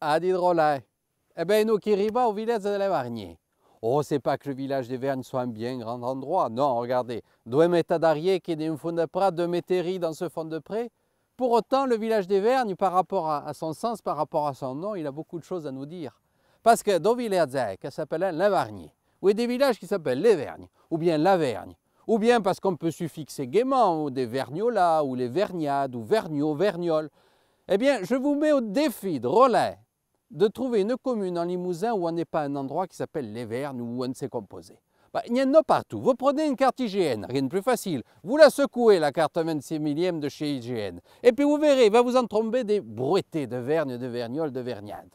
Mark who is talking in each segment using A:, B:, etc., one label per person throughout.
A: a dit drôle. Eh bien, nous qui arrivons au village de la Vargne. Oh, c'est pas que le village des Vergnes soit un bien grand endroit. Non, regardez, 2 mètres d'arrière qui est un fond de prat, 2 métairies dans ce fond de pré. Pour autant, le village des Vergnes, par rapport à son sens, par rapport à son nom, il a beaucoup de choses à nous dire. Parce que dans le village qui s'appelle la Vargne, ou il y a des villages qui s'appellent les Vergnes, ou bien la Vergne, ou bien parce qu'on peut suffixer gaiement, ou des Verniolas, ou les Vergnades, ou Vergniaux, Vergnol. Eh bien, je vous mets au défi de relais de trouver une commune en Limousin où on n'est pas un endroit qui s'appelle les Vergnes ou où on s'est composé. Il y en a partout. Vous prenez une carte IGN, rien de plus facile. Vous la secouez, la carte 26 millième de chez IGN. Et puis vous verrez, il va vous en tomber des brouettés de Vergnes, de Vernioles, de Vergnades.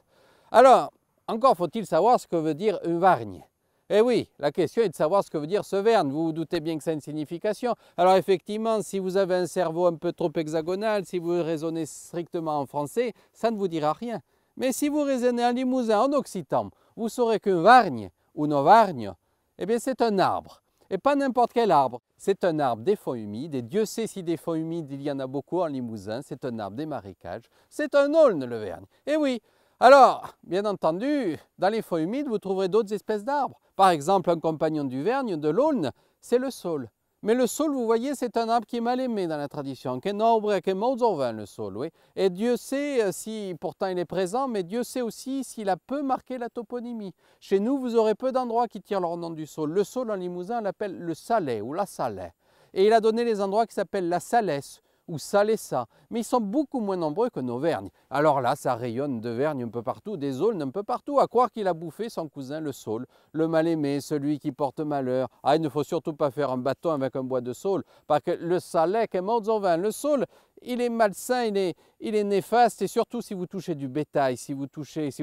A: Alors, encore faut-il savoir ce que veut dire une Vargne. Eh oui, la question est de savoir ce que veut dire ce Vergne. Vous vous doutez bien que ça a une signification. Alors effectivement, si vous avez un cerveau un peu trop hexagonal, si vous raisonnez strictement en français, ça ne vous dira rien. Mais si vous raisonnez en limousin, en occitan, vous saurez qu'un Vargne ou une Vargne, eh bien c'est un arbre. Et pas n'importe quel arbre. C'est un arbre des fonds humides, et Dieu sait si des fonds humides il y en a beaucoup en Limousin. C'est un arbre des marécages. C'est un aulne, le Vergne. Eh oui. Alors, bien entendu, dans les fonds humides, vous trouverez d'autres espèces d'arbres. Par exemple, un compagnon du Vergne, de l'aulne, c'est le saule. Mais le saule, vous voyez, c'est un arbre qui est mal aimé dans la tradition, qui est noble, qui est maudit, le saule, oui. Et Dieu sait si, pourtant il est présent, mais Dieu sait aussi s'il a peu marqué la toponymie. Chez nous, vous aurez peu d'endroits qui tirent leur nom du saule. Le saule en Limousin, on l'appelle le Salais ou la Salais. Et il a donné les endroits qui s'appellent la Salesse ou Salessa, mais ils sont beaucoup moins nombreux que nos Vergnes. Alors là, ça rayonne de Vergne un peu partout, des aulnes un peu partout, à croire qu'il a bouffé son cousin le saule, le mal-aimé, celui qui porte malheur. Ah, il ne faut surtout pas faire un bâton avec un bois de saule, parce que le salais est mort au vin. Le saule, il est malsain, il est néfaste, et surtout si vous touchez du bétail, si vous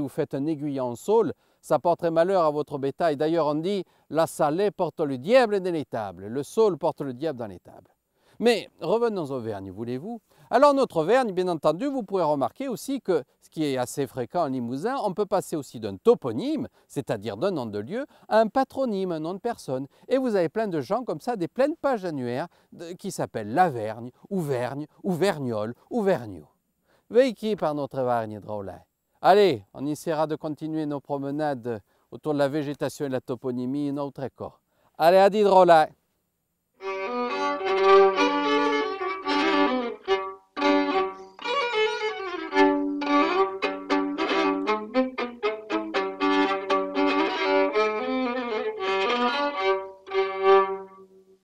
A: faites un aiguillon en saule, ça porterait malheur à votre bétail. D'ailleurs, on dit, la salée porte le diable dans l'étable, le saule porte le diable dans l'étable. Mais revenons au Vergne, voulez-vous? Alors notre Vergne, bien entendu, vous pourrez remarquer aussi que, ce qui est assez fréquent en Limousin, on peut passer aussi d'un toponyme, c'est-à-dire d'un nom de lieu, à un patronyme, un nom de personne. Et vous avez plein de gens comme ça, des pleines pages annuaires qui s'appellent la Vergne, ou Vergnol, ou Vergniaux. Véhiqués par notre Vargne drôle. Allez, on essaiera de continuer nos promenades autour de la végétation et de la toponymie une autre école. Allez, à dit drôle.